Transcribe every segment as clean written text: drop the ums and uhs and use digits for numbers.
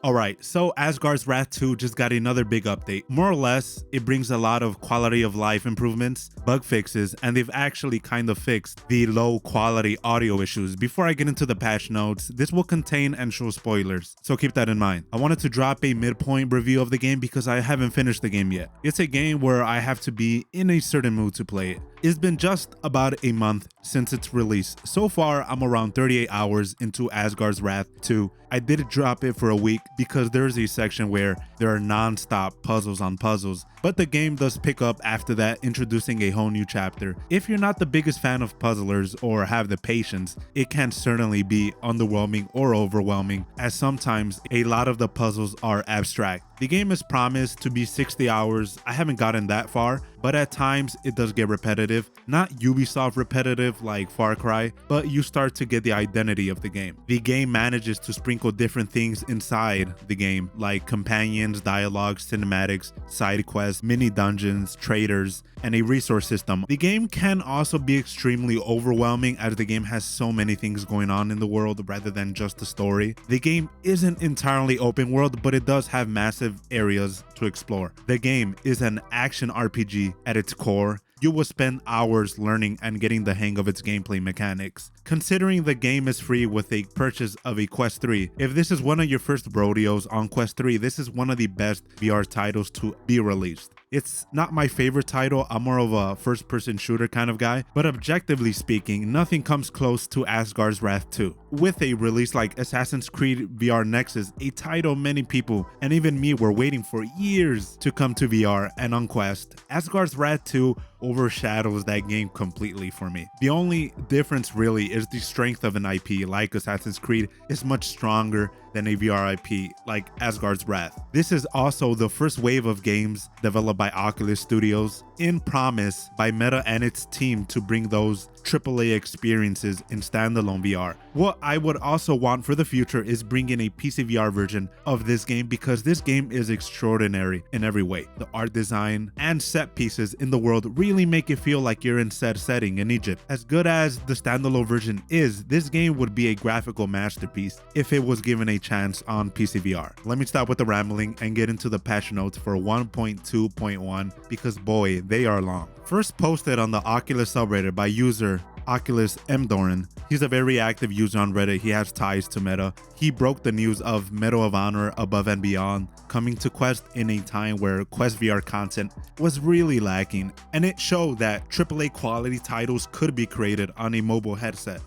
Alright, so Asgard's Wrath 2 just got another big update. More or less, it brings a lot of quality of life improvements, bug fixes, and they've actually kind of fixed the low quality audio issues. Before I get into the patch notes, this will contain and show spoilers, so keep that in mind. I wanted to drop a midpoint review of the game because I haven't finished the game yet. It's a game where I have to be in a certain mood to play it. It's been just about a month since its release. So far, I'm around 38 hours into Asgard's Wrath 2. I did drop it for a week because there's a section where there are non-stop puzzles on puzzles, but the game does pick up after that, introducing a whole new chapter. If you're not the biggest fan of puzzlers or have the patience, it can certainly be underwhelming or overwhelming, as sometimes a lot of the puzzles are abstract. The game is promised to be 60 hours. I haven't gotten that far, but at times it does get repetitive. Not Ubisoft repetitive like Far Cry, but you start to get the identity of the game. The game manages to sprinkle different things inside the game, like companions, dialogues, cinematics, side quests, mini dungeons, traders, and a resource system. The game can also be extremely overwhelming as the game has so many things going on in the world rather than just the story. The game isn't entirely open world, but it does have massive areas to explore. The game is an action RPG at its core. You will spend hours learning and getting the hang of its gameplay mechanics. Considering the game is free with a purchase of a Quest 3, if this is one of your first rodeos on Quest 3, this is one of the best VR titles to be released. It's not my favorite title, I'm more of a first-person shooter kind of guy, but objectively speaking, nothing comes close to Asgard's Wrath 2. With a release like Assassin's Creed VR Nexus, a title many people, and even me, were waiting for years to come to VR and on Quest, Asgard's Wrath 2 overshadows that game completely for me. The only difference really is the strength of an IP like Assassin's Creed is much stronger than a VR IP like Asgard's Wrath. This is also the first wave of games developed by Oculus Studios, in promise by Meta and its team to bring those AAA experiences in standalone VR. What I would also want for the future is bringing a PCVR version of this game because this game is extraordinary in every way. The art design and set pieces in the world really make it feel like you're in said setting in Egypt. As good as the standalone version is, this game would be a graphical masterpiece if it was given a chance on PCVR. Let me stop with the rambling and get into the patch notes for 1.2.1 because boy, they are long. First posted on the Oculus subreddit by user Oculus M. Doran. He's a very active user on Reddit. He has ties to Meta. He broke the news of Medal of Honor Above and Beyond coming to Quest in a time where Quest VR content was really lacking, and it showed that AAA quality titles could be created on a mobile headset.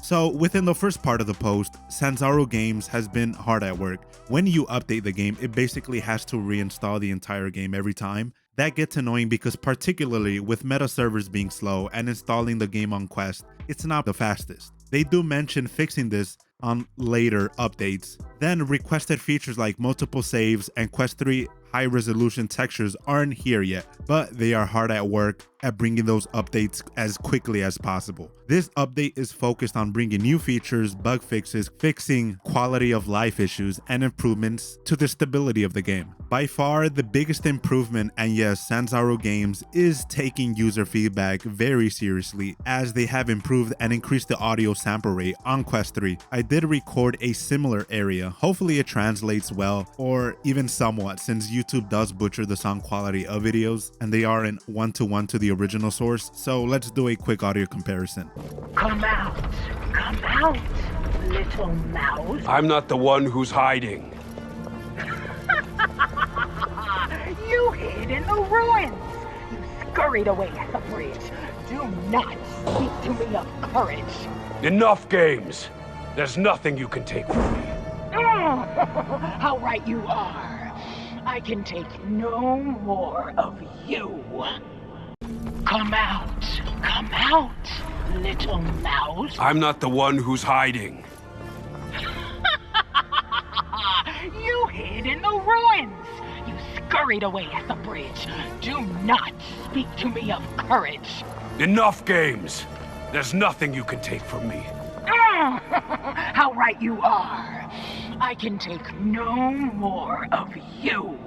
So within the first part of the post, Sanzaru Games has been hard at work. When you update the game, it basically has to reinstall the entire game every time. That gets annoying because particularly with meta servers being slow and installing the game on Quest, it's not the fastest. They do mention fixing this on later updates. Then requested features like multiple saves and Quest 3 high-resolution textures aren't here yet, but they are hard at work at bringing those updates as quickly as possible. This update is focused on bringing new features, bug fixes, fixing quality of life issues, and improvements to the stability of the game. By far, the biggest improvement, and yes, Sanzaru Games is taking user feedback very seriously as they have improved and increased the audio sample rate on Quest 3. I did record a similar area. Hopefully it translates well, or even somewhat, since YouTube does butcher the sound quality of videos and they aren't one-to-one to the original source. So let's do a quick audio comparison. Come out, little mouse. I'm not the one who's hiding. You hid in the ruins. You scurried away at the bridge. Do not speak to me of courage. Enough games. There's nothing you can take from me. How right you are. I can take no more of you. Come out, little mouse. I'm not the one who's hiding. You hid in the ruins. You scurried away at the bridge. Do not speak to me of courage. Enough games. There's nothing you can take from me. How right you are. I can take no more of you.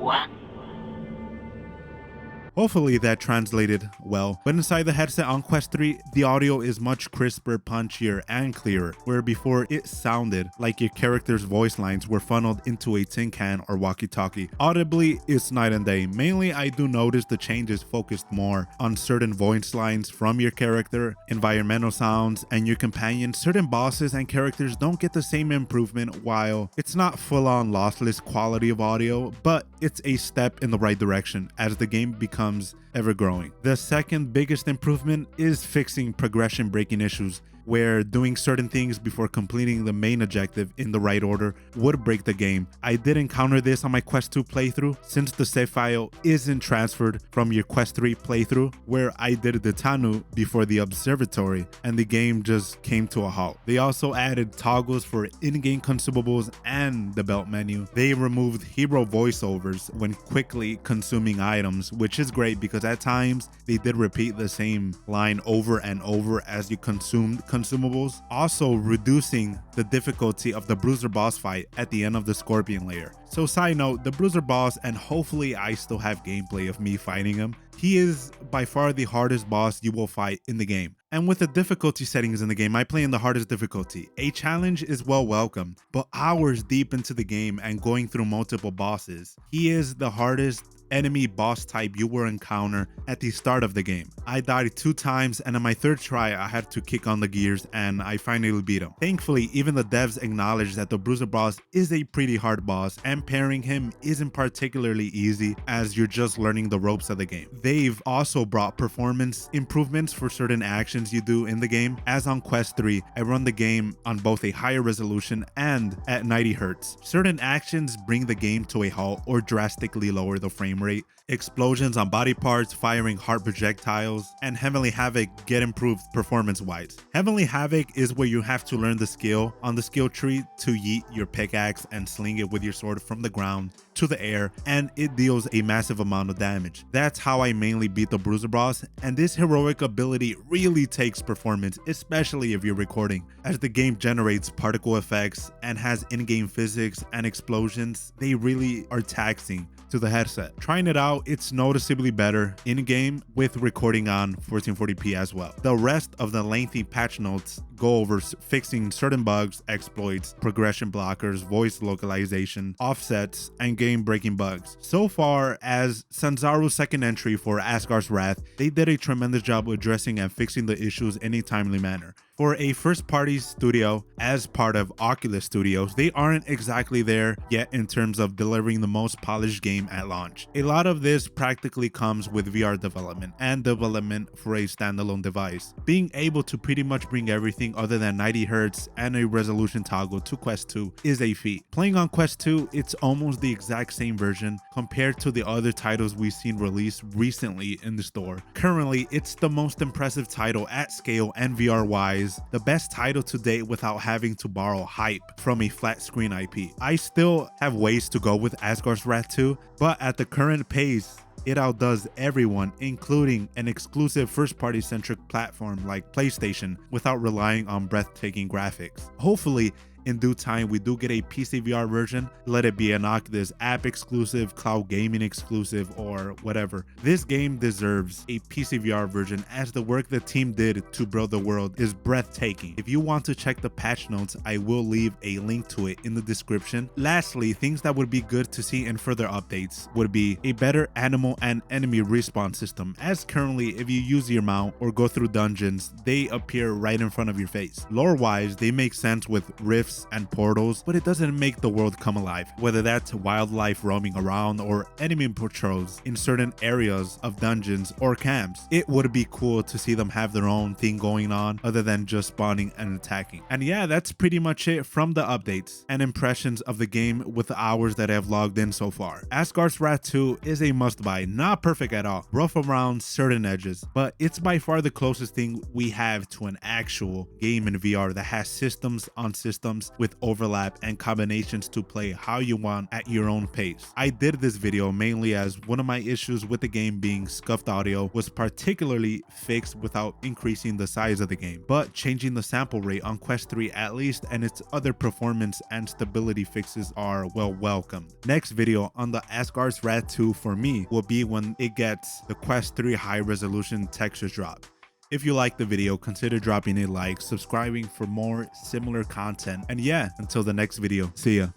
Hopefully that translated well. But inside the headset on Quest 3, the audio is much crisper, punchier, and clearer, where before it sounded like your character's voice lines were funneled into a tin can or walkie-talkie. Audibly, it's night and day. Mainly, I do notice the changes focused more on certain voice lines from your character, environmental sounds, and your companion. Certain bosses and characters don't get the same improvement, while it's not full-on lossless quality of audio, but it's a step in the right direction as the game becomes ever-growing. The second biggest improvement is fixing progression breaking issues, where doing certain things before completing the main objective in the right order would break the game. I did encounter this on my Quest 2 playthrough, since the save file isn't transferred from your Quest 3 playthrough, where I did the Tanu before the observatory, and the game just came to a halt. They also added toggles for in-game consumables and the belt menu. They removed hero voiceovers when quickly consuming items, which is great because at times they did repeat the same line over and over as you consumed consumables, also reducing the difficulty of the Bruiser boss fight at the end of the Scorpion layer. So side note, the Bruiser boss, and hopefully I still have gameplay of me fighting him, he is by far the hardest boss you will fight in the game. And with the difficulty settings in the game, I play in the hardest difficulty. A challenge is well welcome, but hours deep into the game and going through multiple bosses, he is the hardest enemy boss type you will encounter at the start of the game. I died 2 times, and on my 3rd try I had to kick on the gears and I finally beat him. Thankfully, even the devs acknowledge that the Bruiser boss is a pretty hard boss, and parrying him isn't particularly easy as you're just learning the ropes of the game. They've also brought performance improvements for certain actions you do in the game. As on Quest 3, I run the game on both a higher resolution and at 90 Hz. Certain actions bring the game to a halt or drastically lower the frame rate. Explosions on body parts, firing hard projectiles, and Heavenly Havoc get improved performance-wise. Heavenly Havoc is where you have to learn the skill on the skill tree to yeet your pickaxe and sling it with your sword from the ground to the air, and it deals a massive amount of damage. That's how I mainly beat the Bruiser boss, and this heroic ability really takes performance, especially if you're recording, as the game generates particle effects and has in-game physics and explosions. They really are taxing to the headset. Trying it out, it's noticeably better in-game with recording on 1440p as well. The rest of the lengthy patch notes go over fixing certain bugs, exploits, progression blockers, voice localization, offsets, and game-breaking bugs. So far as Sanzaru's second entry for Asgard's Wrath, they did a tremendous job addressing and fixing the issues in a timely manner. For a first-party studio as part of Oculus Studios, they aren't exactly there yet in terms of delivering the most polished game at launch. A lot of this practically comes with VR development and development for a standalone device. Being able to pretty much bring everything other than 90 Hz and a resolution toggle to Quest 2 is a feat. Playing on Quest 2, it's almost the exact same version compared to the other titles we've seen released recently in the store. Currently, it's the most impressive title at scale and VR-wise, the best title to date without having to borrow hype from a flat screen IP. I still have ways to go with Asgard's Wrath 2, but at the current pace, it outdoes everyone, including an exclusive first-party centric platform like PlayStation, without relying on breathtaking graphics. Hopefully, in due time, we do get a PCVR version, let it be an Oculus app exclusive, cloud gaming exclusive, or whatever. This game deserves a PCVR version, as the work the team did to build the world is breathtaking. If you want to check the patch notes, I will leave a link to it in the description. Lastly, things that would be good to see in further updates would be a better animal and enemy respawn system, as currently if you use your mount or go through dungeons, they appear right in front of your face. Lore-wise, they make sense with rifts and portals, but it doesn't make the world come alive, whether that's wildlife roaming around or enemy patrols in certain areas of dungeons or camps. It would be cool to see them have their own thing going on other than just spawning and attacking. And yeah, that's pretty much it from the updates and impressions of the game with the hours that I have logged in so far. Asgard's Wrath 2 is a must-buy, not perfect at all, rough around certain edges, but it's by far the closest thing we have to an actual game in VR that has systems on systems frames with overlap and combinations to play how you want at your own pace. I did this video mainly as one of my issues with the game being scuffed audio was particularly fixed without increasing the size of the game, but changing the sample rate on Quest 3 at least, and its other performance and stability fixes are well welcomed. Next video on the Asgard's Wrath 2 for me will be when it gets the Quest 3 high resolution textures drop. If you liked the video, consider dropping a like, subscribing for more similar content, and yeah, until the next video, see ya.